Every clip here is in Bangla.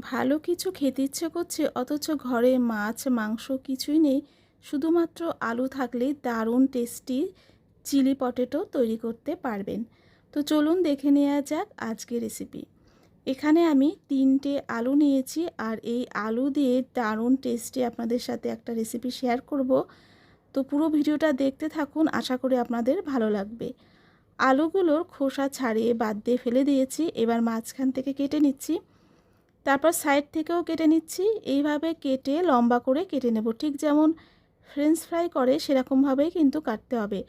ভালো কিছু খেতে ইচ্ছে করছে অথচ ঘরে মাছ মাংস কিছুই নেই, শুধুমাত্র আলু থাকলেই দারুণ টেস্টি চিলি পটেটো তৈরি করতে পারবেন। তো চলুন দেখে নেওয়া যাক আজকের রেসিপি। এখানে আমি 3টে আলু নিয়েছি আর এই আলু দিয়ে দারুণ টেস্টি আপনাদের সাথে একটা রেসিপি শেয়ার করব। তো পুরো ভিডিওটা দেখতে থাকুন, আশা করি আপনাদের ভালো লাগবে। আলুগুলোর খোসা ছাড়িয়ে বাদ দিয়ে ফেলে দিয়েছি, এবার মাঝখান থেকে কেটে নিচ্ছি, তারপর সাইড থেকেও কেটে নিচ্ছি। এইভাবে কেটে লম্বা করে কেটে নেব, ঠিক যেমন ফ্রেঞ্চ ফ্রাই করে সেরকমভাবেই কিন্তু কাটতে হবে।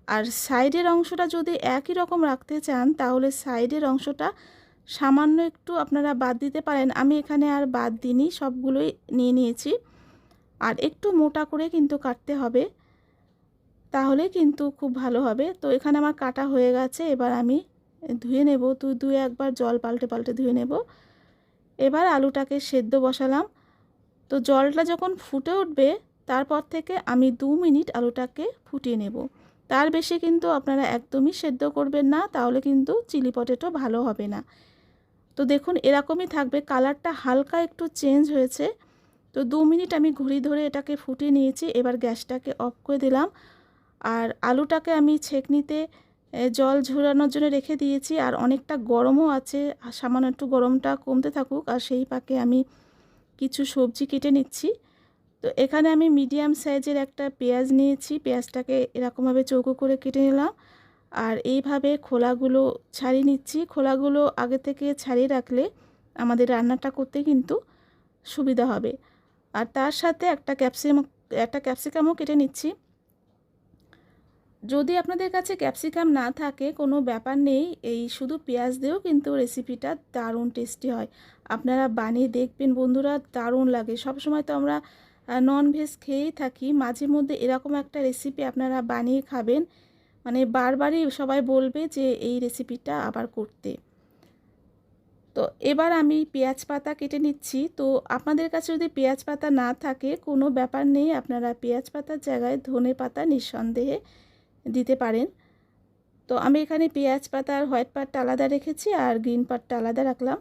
আর সাইডের অংশটা যদি একই রকম রাখতে চান তাহলে সাইডের অংশটা সামান্য একটু আপনারা বাদ দিতে পারেন। আমি এখানে আর বাদ দিইনি, সবগুলোই নিয়ে নিয়েছি। আর একটু মোটা করে কিন্তু কাটতে হবে, তাহলে কিন্তু খুব ভালো হবে। তো এখানে আমার কাটা হয়ে গেছে, এবার আমি ধুয়ে নেব। ধুয়ে একবার জল পাল্টে পাল্টে ধুয়ে নেব। এবার আলুটাকে সেদ্ধ বসালাম। তো জলটা যখন ফুটে উঠবে তারপর থেকে আমি 2 মিনিট আলুটাকে ফুটিয়ে নেব। তার বেশি কিন্তু আপনারা একদমই সেদ্ধ করবেন না, তাহলে কিন্তু চিলি পটেটো ভালো হবে না। তো দেখুন এরকমই থাকবে, কালারটা হালকা একটু চেঞ্জ হয়েছে। তো 2 মিনিট আমি ঘুরি ধরে এটাকে ফুটিয়ে নিয়েছি। এবার গ্যাসটাকে অফ করে দিলাম। আর আলুটাকে আমি ছেঁকনিতে জল ঝরানোর জন্য রেখে দিয়েছি। আর অনেকটা গরমও আছে, সামান্য একটু গরমটা কমতে থাকুক। আর সেই পাকে আমি কিছু সবজি কেটে নিচ্ছি। তো এখানে আমি মিডিয়াম সাইজের একটা পেঁয়াজ নিয়েছি, পেঁয়াজটাকে এরকমভাবে চৌকো করে কেটে নিলাম। আর এইভাবে খোলাগুলো ছাড়িয়ে নিচ্ছি। খোলাগুলো আগে থেকে ছাড়িয়ে রাখলে আমাদের রান্নাটা করতে কিন্তু সুবিধা হবে। আর তার সাথে একটা ক্যাপসিকামও কেটে নিচ্ছি। যদি আপনাদের কাছে ক্যাপসিকাম না থাকে কোনো ব্যাপার নেই, এই শুধু পেঁয়াজ দিয়েও কিন্তু রেসিপিটা দারুণ টেস্টি হয়। আপনারা বানিয়ে দেখবেন বন্ধুরা, দারুণ লাগে। সবসময় তো আমরা ননভেজ খেয়েই থাকি, মাঝে মধ্যে এরকম একটা রেসিপি আপনারা বানিয়ে খাবেন, মানে বারবারই সবাই বলবে যে এই রেসিপিটা আবার করতে। তো এবার আমি পেঁয়াজ পাতা কেটে নিচ্ছি। তো আপনাদের কাছে যদি পেঁয়াজ পাতা না থাকে কোনো ব্যাপার নেই, আপনারা পেঁয়াজ পাতার জায়গায় ধনে পাতা নিঃসন্দেহে দিতে পারেন। তো আমি এখানে পেঁয়াজ পাতা আর হোয়াইট পার্টটা আলাদা রেখেছি আর গ্রিন পার্টটা আলাদা রাখলাম।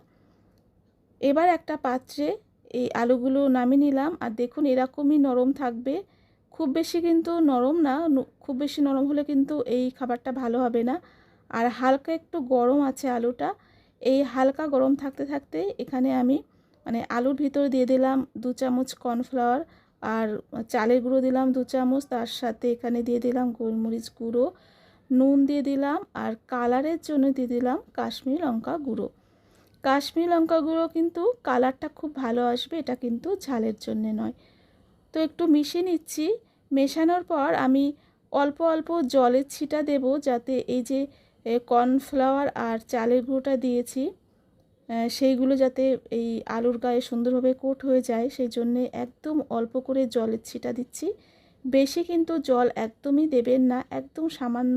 এবার একটা পাত্রে এই আলুগুলো নামিয়ে নিলাম। আর দেখুন এরকমই নরম থাকবে, খুব বেশি কিন্তু নরম না, খুব বেশি নরম হলে কিন্তু এই খাবারটা ভালো হবে না। আর হালকা একটু গরম আছে আলুটা, এই হালকা গরম থাকতে থাকতে এখানে আমি আলুর ভিতর দিয়ে দিলাম 2 চামচ কর্নফ্লাওয়ার আর চালের গুঁড়ো দিলাম 2 চামচ, তার সাথে এখানে দিয়ে দিলাম গোলমরিচ গুঁড়ো, নুন দিয়ে দিলাম আর কালারের জন্য দিয়ে দিলাম কাশ্মীরি লঙ্কা গুঁড়ো। কাশ্মীরি লঙ্কা গুঁড়ো কিন্তু কালারটা খুব ভালো আসবে, এটা কিন্তু ঝালের জন্য নয়। তো একটু মিশিয়ে নিচ্ছি। মেশানোর পর আমি অল্প অল্প জলের ছিটা দেব, যাতে এই যে কর্নফ্লাওয়ার আর চালের গুঁড়োটা দিয়েছি সেইগুলো যাতে এই আলুর গায়ে সুন্দরভাবে কোট হয়ে যায়, সেই জন্যে একদম অল্প করে জলের ছিটা দিচ্ছি। বেশি কিন্তু জল একদমই দেবেন না, একদম সামান্য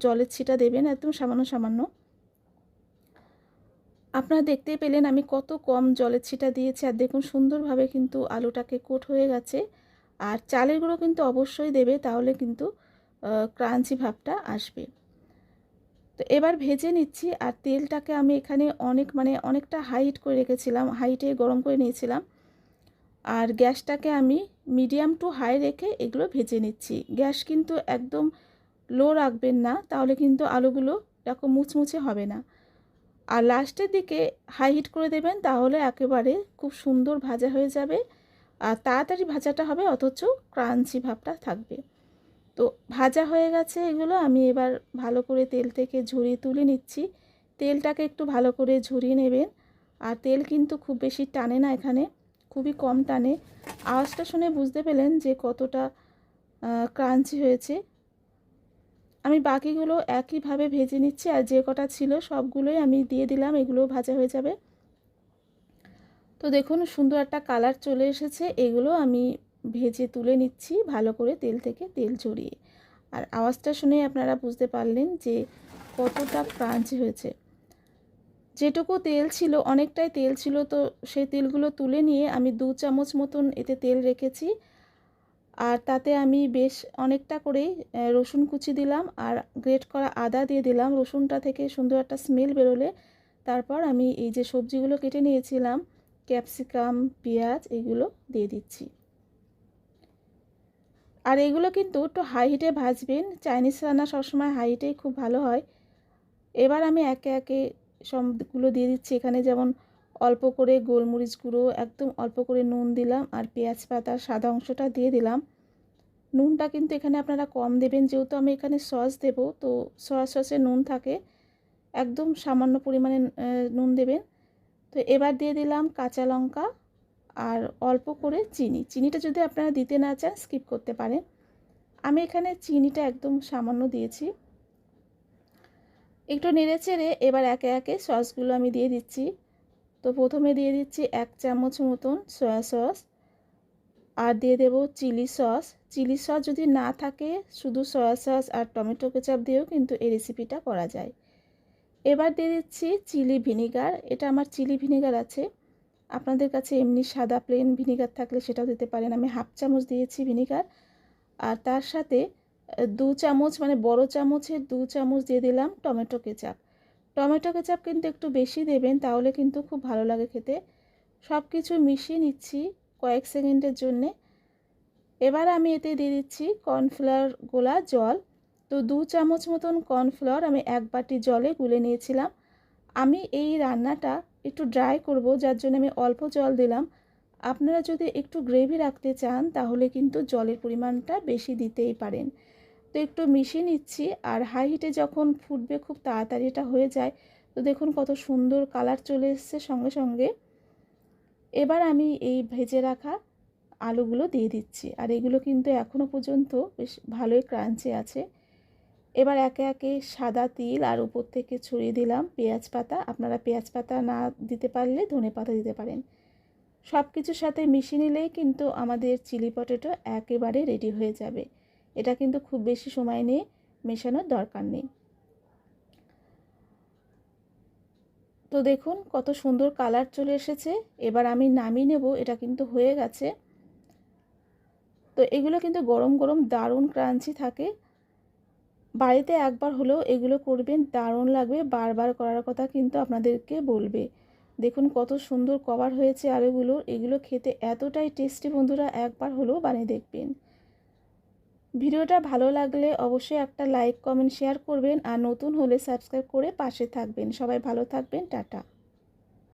জলের ছিটা দেবেন, একদম সামান্য সামান্য। আপনারা দেখতেই পেলেন আমি কত কম জলের ছিটা দিয়েছি। আর দেখুন সুন্দরভাবে কিন্তু আলুটাকে কোট হয়ে গেছে। আর চালের গুঁড়ো কিন্তু অবশ্যই দেবে, তাহলে কিন্তু ক্রাঞ্চি ভাবটা আসবে। তো এবার ভেজে নিচ্ছি। আর তেলটাকে আমি এখানে অনেকটা হাইট করে রেখেছিলাম, হাইটে গরম করে নিয়েছিলাম। আর গ্যাসটাকে আমি মিডিয়াম টু হাই রেখে এগুলো ভেজে নিচ্ছি। গ্যাস কিন্তু একদম লো রাখবেন না, তাহলে কিন্তু আলুগুলো এরকম মুচমুচে হবে না। আর লাস্টের দিকে হাই হিট করে দেবেন, তাহলে একেবারে খুব সুন্দর ভাজা হয়ে যাবে। আর তাড়াতাড়ি ভাজাটা হবে অথচ ক্রাঞ্চি ভাবটা থাকবে। তো ভাজা হয়ে গেছে এগুলো, আমি এবার ভালো করে তেল থেকে ঝরিয়ে তুলে নিচ্ছি। তেলটাকে একটু ভালো করে ঝরিয়ে নেবেন। আর তেল কিন্তু খুব বেশি টানে না, এখানে খুবই কম টানে। আওয়াজটা শুনে বুঝতে পেলেন যে কতটা ক্রাঞ্চি হয়েছে। আমি বাকিগুলো একইভাবে ভেজে নিচ্ছি। আর যে কটা ছিল সবগুলোই আমি দিয়ে দিলাম, এগুলো ভাজা হয়ে যাবে। তো দেখুন সুন্দর একটা কালার চলে এসেছে, এগুলো আমি ভেজে তুলে নিচ্ছি ভালো করে তেল থেকে তেল ঝরিয়ে। আর আওয়াজটা শুনে আপনারা বুঝতে পারলেন যে কতটা ক্রাঞ্চি হয়েছে। যেটুকু তেল ছিল অনেকটাই তেল ছিল, তো সেই তেলগুলো তুলে নিয়ে আমি 2 চামচ মতন এতে তেল রেখেছি। আর তাতে আমি বেশ অনেকটা করেই রসুন কুচি দিলাম আর গ্রেট করা আদা দিয়ে দিলাম। রসুনটা থেকে সুন্দর একটা স্মেল বেরোলে তারপর আমি এই যে সবজিগুলো কেটে নিয়েছিলাম, ক্যাপসিকাম, পেঁয়াজ, এগুলো দিয়ে দিচ্ছি। আর এগুলো কিন্তু একটু হাই হিটে ভাজবেন। চাইনিজ রান্না সবসময় হাই হিটেই খুব ভালো হয়। এবার আমি একে একে সবগুলো দিয়ে দিচ্ছি। এখানে যেমন অল্প করে গোলমরিচ গুঁড়ো, একদম অল্প করে নুন দিলাম, আর পেঁয়াজ পাতার সাদা অংশটা দিয়ে দিলাম। নুনটা কিন্তু এখানে আপনারা কম দেবেন, যেহেতু আমি এখানে সস দেব, তো সয়া সসে নুন থাকে, একদম সামান্য পরিমাণে নুন দেবেন। তো এবার দিয়ে দিলাম কাঁচা লঙ্কা আর অল্প করে চিনি। চিনিটা যদি আপনারা দিতে না চান স্কিপ করতে পারেন। আমি এখানে চিনিটা একদম সামান্য দিয়েছি। একটু নেড়েচেড়ে এবার একে একে সসগুলো আমি দিয়ে দিচ্ছি। তো প্রথমে দিয়ে দিচ্ছি 1 চামচ মতন সয়া সস, আর দিয়ে দেব চিলি সস। চিলি সস যদি না থাকে শুধু সয়া সস আর টমেটো কেচাপ দিয়েও কিন্তু এই রেসিপিটা করা যায়। এবার দিয়ে দিচ্ছি চিলি ভিনিগার। এটা আমার চিলি ভিনিগার আছে, আপনাদের কাছে এমনি সাদা প্লেন ভিনিগার থাকলে সেটাও দিতে পারেন। আমি 1/2 চামচ দিয়েছি ভিনিগার, আর তার সাথে 2 চামচ মানে বড় চামচের 2 চামচ দিয়ে দিলাম টমেটো কেচাপ। টমেটো কেচাপ কিন্তু একটু বেশি দেবেন, তাহলে কিন্তু খুব ভালো লাগে খেতে। সব কিছু মিশিয়ে নিচ্ছি কয়েক সেকেন্ডের জন্যে। এবার আমি এতে দিয়ে দিচ্ছি কর্নফ্লাওয়ার গোলা জল। তো 2 চামচ মতন কর্নফ্লাওয়ার আমি 1 বাটি জলে গুলে নিয়েছিলাম। আমি এই রান্নাটা একটু ড্রাই করব, যার জন্য আমি অল্প জল দিলাম। আপনারা যদি একটু গ্রেভি রাখতে চান তাহলে কিন্তু জলের পরিমাণটা বেশি দিতেই পারেন। তো একটু মিশিয়ে নিচ্ছি, আর হাই হিটে যখন ফুটবে খুব তাড়াতাড়ি এটা হয়ে যায়। তো দেখুন কত সুন্দর কালার চলে এসছে সঙ্গে সঙ্গে। এবার আমি এই ভেজে রাখা আলুগুলো দিয়ে দিচ্ছি, আর এগুলো কিন্তু এখনও পর্যন্ত বেশ ভালোই ক্রাঞ্চি আছে। এবার একে একে সাদা তিল আর উপর থেকে ছড়িয়ে দিলাম পেঁয়াজ পাতা। আপনারা পেঁয়াজ পাতা না দিতে পারলে ধনে পাতা দিতে পারেন। সব কিছুর সাথে মিশিয়ে নিলেই কিন্তু আমাদের চিলি পটেটো একেবারে রেডি হয়ে যাবে। এটা কিন্তু খুব বেশি সময় নিয়ে মেশানোর দরকার নেই। তো দেখুন কত সুন্দর কালার চলে এসেছে। এবার আমি নামিয়ে নেব, এটা কিন্তু হয়ে গেছে। তো এগুলো কিন্তু গরম গরম দারুণ ক্রাঞ্চি থাকে। বাড়িতে একবার হলেও এগুলো করবেন, দারুণ লাগবে। বারবার করার কথা কিন্তু আপনাদেরকে বলবে। দেখুন কত সুন্দর কভার হয়েছে আলুগুলো। এগুলো খেতে এতটাই টেস্টি বন্ধুরা, একবার হলেও বানিয়ে দেখবেন। ভিডিওটা ভালো লাগলে অবশ্যই একটা লাইক, কমেন্ট, শেয়ার করবেন, আর নতুন হলে সাবস্ক্রাইব করে পাশে থাকবেন। সবাই ভালো থাকবেন, টাটা।